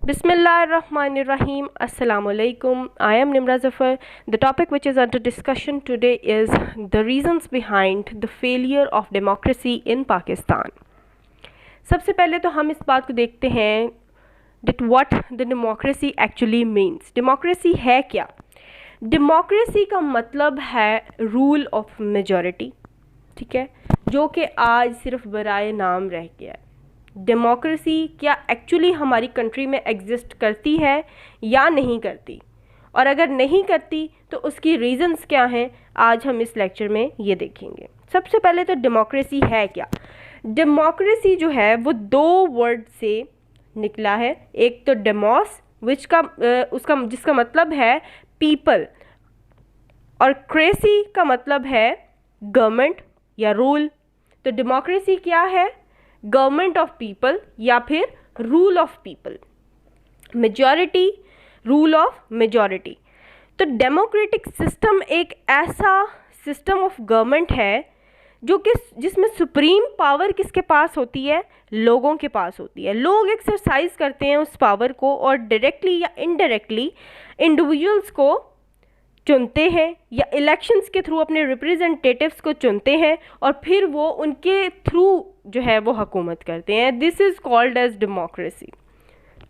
Bismillahirrahmanirrahim. Assalamu alaikum. I am Nimra Zafar. The topic which is under discussion today is the reasons behind the failure of democracy in Pakistan. सबसे पहले तो हम इस बात को देखते हैं that what the democracy actually means. Democracy है क्या? Democracy का मतलब है rule of majority, ठीक है, जो कि आज सिर्फ बराए नाम रह गया है. डेमोक्रेसी क्या एक्चुअली हमारी कंट्री में एग्जिस्ट करती है या नहीं करती, और अगर नहीं करती तो उसकी रीज़न्स क्या हैं, आज हम इस लेक्चर में ये देखेंगे. सबसे पहले तो डेमोक्रेसी है क्या. डेमोक्रेसी जो है वो दो वर्ड से निकला है. एक तो डेमोस जिसका मतलब है पीपल, और क्रेसी का मतलब है गवर्नमेंट या रूल. तो डेमोक्रेसी क्या है? गवर्नमेंट ऑफ पीपल या फिर rule of people, majority, rule of majority. तो डेमोक्रेटिक सिस्टम एक ऐसा सिस्टम ऑफ गवर्नमेंट है जो कि जिसमें सुप्रीम पावर किसके पास होती है? लोगों के पास होती है. लोग एक्सरसाइज करते हैं उस पावर को और डायरेक्टली या इनडायरेक्टली इंडिविजुअल्स को चुनते हैं या इलेक्शंस के थ्रू अपने रिप्रेजेंटेटिव्स को चुनते हैं और फिर वो उनके थ्रू जो है वो हुकूमत करते हैं. This is called as democracy.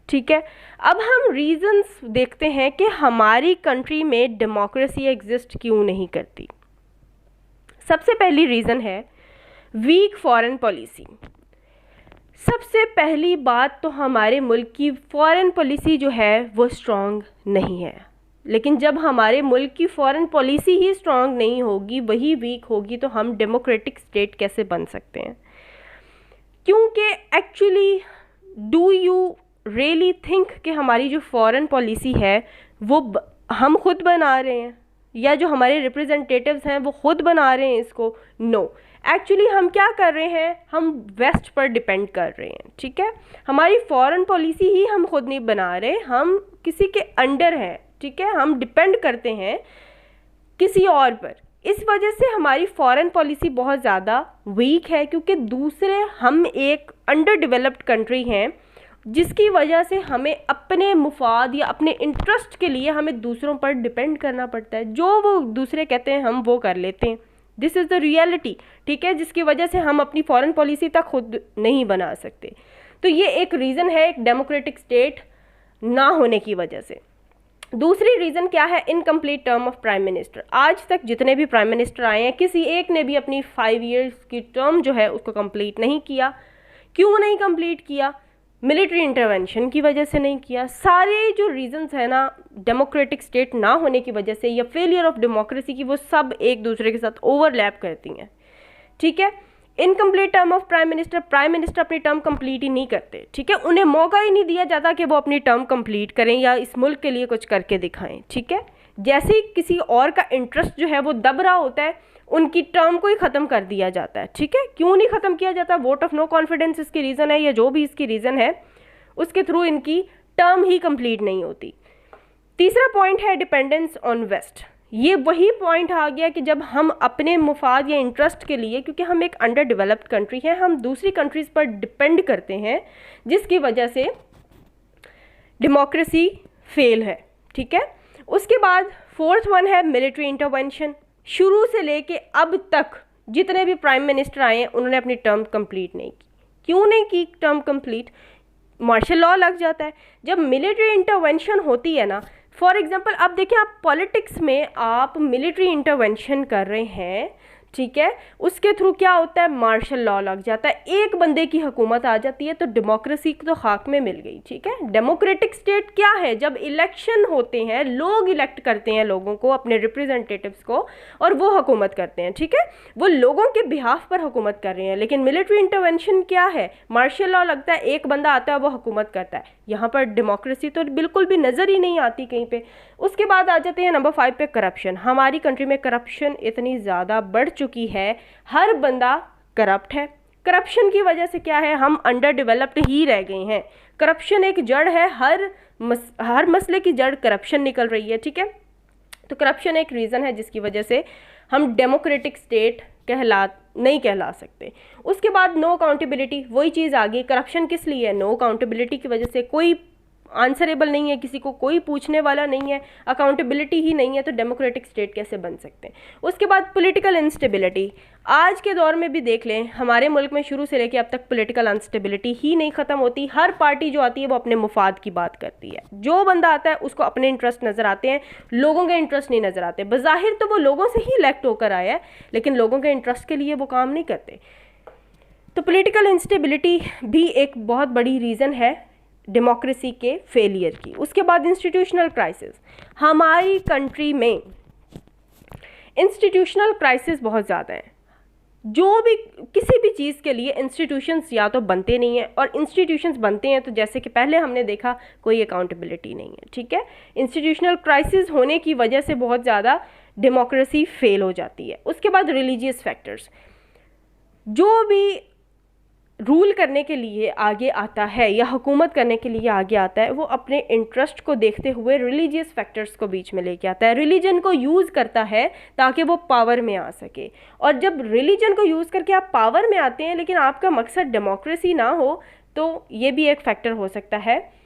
ठीक है, अब हम रीजंस देखते हैं कि हमारी कंट्री में डेमोक्रेसी एग्जिस्ट क्यों नहीं करती. सबसे पहली रीज़न है वीक फॉरेन पॉलिसी. सबसे पहली बात तो हमारे मुल्क की फॉरेन पॉलिसी जो है वो स्ट्रॉन्ग नहीं है. लेकिन जब हमारे मुल्क की फॉरेन पॉलिसी ही स्ट्रॉन्ग नहीं होगी, वही वीक होगी, तो हम डेमोक्रेटिक स्टेट कैसे बन सकते हैं? क्योंकि actually do you really think कि हमारी जो फॉरेन पॉलिसी है वो हम खुद बना रहे हैं या जो हमारे रिप्रेजेंटेटिव्स हैं वो खुद बना रहे हैं इसको? नो, एक्चुअली हम क्या कर रहे हैं? हम वेस्ट पर डिपेंड कर रहे हैं. ठीक है, हमारी फॉरेन पॉलिसी ही हम खुद नहीं बना रहे, हम किसी के अंडर हैं. ठीक है, हम डिपेंड करते हैं किसी और पर. इस वजह से हमारी फॉरेन पॉलिसी बहुत ज़्यादा वीक है, क्योंकि दूसरे हम एक अंडर डेवलप्ड कंट्री हैं, जिसकी वजह से हमें अपने मुफाद या अपने इंटरेस्ट के लिए हमें दूसरों पर डिपेंड करना पड़ता है. जो वो दूसरे कहते हैं हम वो कर लेते हैं. This is the reality. ठीक है, जिसकी वजह से हम अपनी फॉरेन पॉलिसी तक खुद नहीं बना सकते. तो ये एक रीज़न है एक डेमोक्रेटिक स्टेट ना होने की वजह से. दूसरी रीज़न क्या है? Incomplete term of prime minister. आज तक जितने भी प्राइम मिनिस्टर आए हैं, किसी एक ने भी अपनी 5 ईयर्स की टर्म जो है उसको कंप्लीट नहीं किया. क्यों नहीं कंप्लीट किया? मिलिट्री इंटरवेंशन की वजह से नहीं किया. सारे जो रीजंस है ना डेमोक्रेटिक स्टेट ना होने की वजह से या फेलियर ऑफ डेमोक्रेसी की, वो सब एक दूसरे के साथ ओवरलैप करती हैं. ठीक है, incomplete term of prime minister अपनी टर्म कंप्लीट ही नहीं करते. ठीक है, उन्हें मौका ही नहीं दिया जाता कि वो अपनी टर्म कंप्लीट करें या इस मुल्क के लिए कुछ करके दिखाएं. ठीक है, जैसे ही किसी और का इंटरेस्ट जो है वो दब रहा होता है, उनकी टर्म को ही ख़त्म कर दिया जाता है. ठीक है, क्यों नहीं ख़त्म किया जाता? वोट ऑफ नो कॉन्फिडेंस इसकी रीज़न है, या जो भी इसकी रीज़न है उसके थ्रू इनकी टर्म ही कंप्लीट नहीं होती. तीसरा पॉइंट है डिपेंडेंस ऑन वेस्ट. ये वही पॉइंट आ गया कि जब हम अपने मुफाद या इंटरेस्ट के लिए, क्योंकि हम एक अंडर डेवलप्ड कंट्री हैं, हम दूसरी कंट्रीज़ पर डिपेंड करते हैं, जिसकी वजह से डेमोक्रेसी फेल है. ठीक है, उसके बाद फोर्थ वन है मिलिट्री इंटरवेंशन. शुरू से लेके अब तक जितने भी प्राइम मिनिस्टर आए हैं उन्होंने अपनी टर्म कंप्लीट नहीं की. क्यों नहीं की टर्म कंप्लीट? मार्शल लॉ लग जाता है. जब मिलिट्री इंटरवेंशन होती है ना, फॉर एग्जांपल अब देखिए, आप पॉलिटिक्स में आप मिलिट्री इंटरवेंशन कर रहे हैं, ठीक है, उसके थ्रू क्या होता है? मार्शल लॉ लग जाता है, एक बंदे की हुकूमत आ जाती है, तो डेमोक्रेसी तो खाक में मिल गई. ठीक है, डेमोक्रेटिक स्टेट क्या है? जब इलेक्शन होते हैं, लोग इलेक्ट करते हैं लोगों को, अपने रिप्रेजेंटेटिव्स को, और वो हुकूमत करते हैं. ठीक है, वो लोगों के बिहाफ पर हुकूमत कर रहे हैं. लेकिन मिलिट्री इंटरवेंशन क्या है? मार्शल लॉ लगता है, एक बंदा आता है वो हुकूमत करता है. यहाँ पर डेमोक्रेसी तो बिल्कुल भी नज़र ही नहीं आती कहीं पे. उसके बाद आ जाते हैं नंबर 5 पे, करप्शन. हमारी कंट्री में करप्शन इतनी ज़्यादा बढ़ चुकी है, हर बंदा करप्ट है. करप्शन की वजह से क्या है? हम अंडर डेवलप्ड ही रह गए हैं. करप्शन एक जड़ है, हर मसले की जड़ करप्शन निकल रही है. ठीक है, तो करप्शन एक रीज़न है जिसकी वजह से हम डेमोक्रेटिक स्टेट नहीं कहला सकते. उसके बाद नो अकाउंटेबिलिटी, वही चीज़ आ गई. करप्शन किस लिए है? नो अकाउंटेबिलिटी की वजह से. कोई आंसरेबल नहीं है, किसी को कोई पूछने वाला नहीं है, अकाउंटेबिलिटी ही नहीं है, तो डेमोक्रेटिक स्टेट कैसे बन सकते हैं। उसके बाद पॉलिटिकल इंस्टेबिलिटी, आज के दौर में भी देख लें, हमारे मुल्क में शुरू से लेकर अब तक पॉलिटिकल अनस्टेबिलिटी ही नहीं ख़त्म होती। हर पार्टी जो आती है वो अपने मुफाद की बात करती है, जो बंदा आता है उसको अपने इंटरेस्ट नज़र आते हैं, लोगों के इंटरेस्ट नहीं नज़र आते। बज़ाहिर तो वो लोगों से ही इलेक्ट होकर आया है, लेकिन लोगों के इंटरेस्ट के लिए वो काम नहीं करते। तो पॉलिटिकल इंस्टेबिलिटी भी एक बहुत बड़ी रीज़न है डेमोक्रेसी के फेलियर की। उसके बाद इंस्टीट्यूशनल क्राइसिस, हमारी कंट्री में इंस्टीट्यूशनल क्राइसिस बहुत ज़्यादा है। जो भी किसी भी चीज़ के लिए इंस्टीट्यूशंस या तो बनते नहीं हैं, और इंस्टीट्यूशंस बनते हैं तो जैसे कि पहले हमने देखा कोई अकाउंटेबिलिटी नहीं है, ठीक है। इंस्टीट्यूशनल क्राइसिस होने की वजह से बहुत ज़्यादा डेमोक्रेसी फेल हो जाती है। उसके बाद रिलीजियस फैक्टर्स, जो भी रूल करने के लिए आगे आता है या हुकूमत करने के लिए आगे आता है, वो अपने इंटरेस्ट को देखते हुए रिलीजियस फैक्टर्स को बीच में लेके आता है, रिलीजन को यूज़ करता है ताकि वो पावर में आ सके। और जब रिलीजन को यूज़ करके आप पावर में आते हैं लेकिन आपका मकसद डेमोक्रेसी ना हो, तो ये भी एक फैक्टर हो सकता है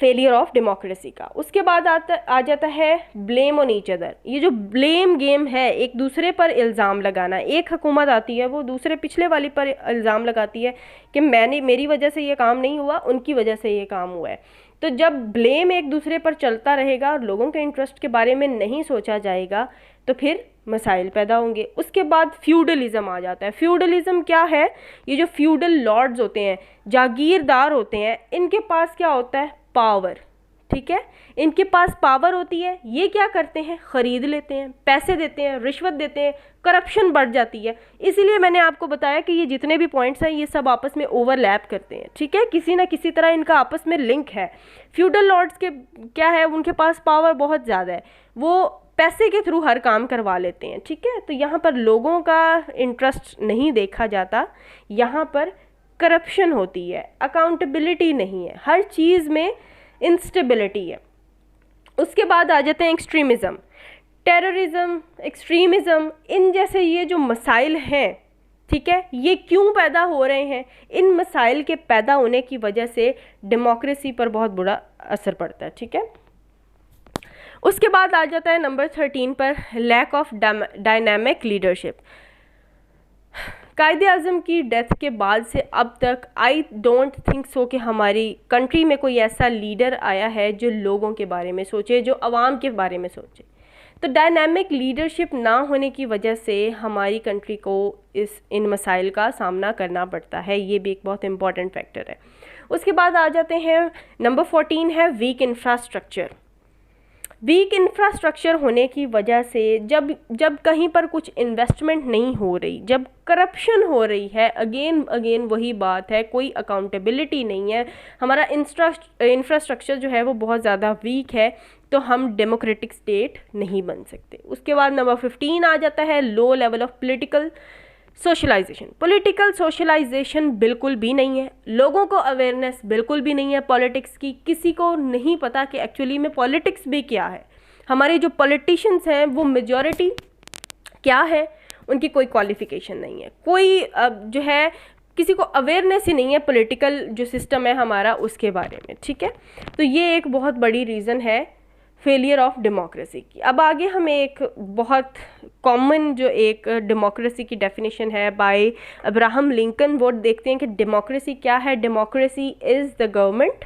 फेलियर ऑफ डेमोक्रेसी का। उसके बाद आ जाता है ब्लेम ऑन ईच अदर। ये जो ब्लेम गेम है, एक दूसरे पर इल्ज़ाम लगाना, एक हुकूमत आती है वो दूसरे पिछले वाली पर इल्ज़ाम लगाती है कि मेरी वजह से ये काम नहीं हुआ, उनकी वजह से ये काम हुआ है। तो जब ब्लेम एक दूसरे पर चलता रहेगा और लोगों के इंटरेस्ट के बारे में नहीं सोचा जाएगा तो फिर मसाइल पैदा होंगे। उसके बाद फ्यूडलिज़म आ जाता है। फ्यूडलिज़म क्या है? ये जो फ्यूडल लॉर्ड्स होते हैं, जागीरदार होते हैं, इनके पास क्या होता है? पावर, ठीक है। इनके पास पावर होती है, ये क्या करते हैं? ख़रीद लेते हैं, पैसे देते हैं, रिश्वत देते हैं, करप्शन बढ़ जाती है। इसीलिए मैंने आपको बताया कि ये जितने भी पॉइंट्स हैं ये सब आपस में ओवरलैप करते हैं, ठीक है। किसी ना किसी तरह इनका आपस में लिंक है। फ्यूडल लॉर्ड्स के क्या है? उनके पास पावर बहुत ज़्यादा है, वो पैसे के थ्रू हर काम करवा लेते हैं, ठीक है। तो यहाँ पर लोगों का इंटरेस्ट नहीं देखा जाता, यहाँ पर करप्शन होती है, अकाउंटेबिलिटी नहीं है, हर चीज़ में इंस्टेबिलिटी है। उसके बाद आ जाते हैं एक्सट्रीमिज़म, टेररिज्म, एक्सट्रीमिज़म, इन जैसे ये जो मसाइल हैं, ठीक है, ये क्यों पैदा हो रहे हैं? इन मसाइल के पैदा होने की वजह से डेमोक्रेसी पर बहुत बुरा असर पड़ता है, ठीक है। उसके बाद आ जाता है नंबर 13 पर लैक ऑफ डायनामिक लीडरशिप। कायदे आज़म की डेथ के बाद से अब तक आई डोंट थिंक सो कि हमारी कंट्री में कोई ऐसा लीडर आया है जो लोगों के बारे में सोचे, जो आवाम के बारे में सोचे। तो डायनामिक लीडरशिप ना होने की वजह से हमारी कंट्री को इन मसाइल का सामना करना पड़ता है, ये भी एक बहुत इंपॉर्टेंट फैक्टर है। उसके बाद आ जाते हैं नंबर 14 है वीक इंफ्रास्ट्रक्चर। वीक इंफ्रास्ट्रक्चर होने की वजह से जब कहीं पर कुछ इन्वेस्टमेंट नहीं हो रही, जब करप्शन हो रही है, अगेन वही बात है, कोई अकाउंटेबिलिटी नहीं है, हमारा इंफ्रास्ट्रक्चर जो है वो बहुत ज़्यादा वीक है, तो हम डेमोक्रेटिक स्टेट नहीं बन सकते। उसके बाद नंबर 15 आ जाता है low level of political socialization. Political socialization बिल्कुल भी नहीं है, लोगों को अवेयरनेस बिल्कुल भी नहीं है पॉलिटिक्स की, किसी को नहीं पता कि एक्चुअली में पॉलिटिक्स भी क्या है। हमारे जो पॉलिटिशियंस हैं वो मेजॉरिटी क्या है, उनकी कोई क्वालिफिकेशन नहीं है, कोई जो है किसी को अवेयरनेस ही नहीं है पॉलिटिकल जो सिस्टम है हमारा उसके बारे में, ठीक है। तो ये एक बहुत बड़ी रीज़न है फेलियर ऑफ डेमोक्रेसी की। अब आगे हम एक बहुत कॉमन जो एक डेमोक्रेसी की डेफिनेशन है बाय अब्राहम लिंकन, वो देखते हैं कि डेमोक्रेसी क्या है। Democracy is the government,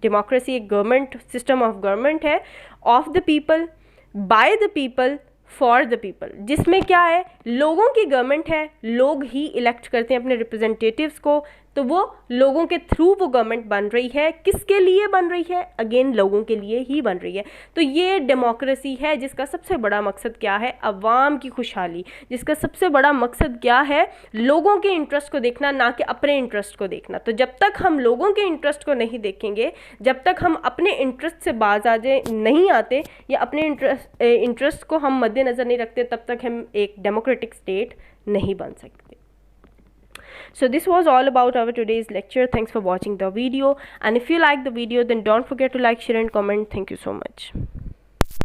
democracy एक गवर्नमेंट सिस्टम ऑफ गवर्नमेंट है, of the people, by the people, for the people, जिसमें क्या है, लोगों की गवर्नमेंट है, लोग ही इलेक्ट करते हैं अपने रिप्रेजेंटेटिव्स को, तो वो लोगों के थ्रू वो गवर्नमेंट बन रही है। किसके लिए बन रही है? अगेन लोगों के लिए ही बन रही है। तो ये डेमोक्रेसी है जिसका सबसे बड़ा मकसद क्या है? अवाम की खुशहाली, जिसका सबसे बड़ा मकसद क्या है? लोगों के इंटरेस्ट को देखना, ना कि अपने इंटरेस्ट को देखना। तो जब तक हम लोगों के इंटरेस्ट को नहीं देखेंगे, जब तक हम अपने इंटरेस्ट से बाज नहीं आते या अपने इंटरेस्ट को हम मद्देनज़र नहीं रखते, तब तक हम एक डेमोक्रेटिक स्टेट नहीं बन सकते। So this was all about our today's lecture. Thanks for watching the video, and if you like the video then don't forget to like, share and comment. Thank you so much.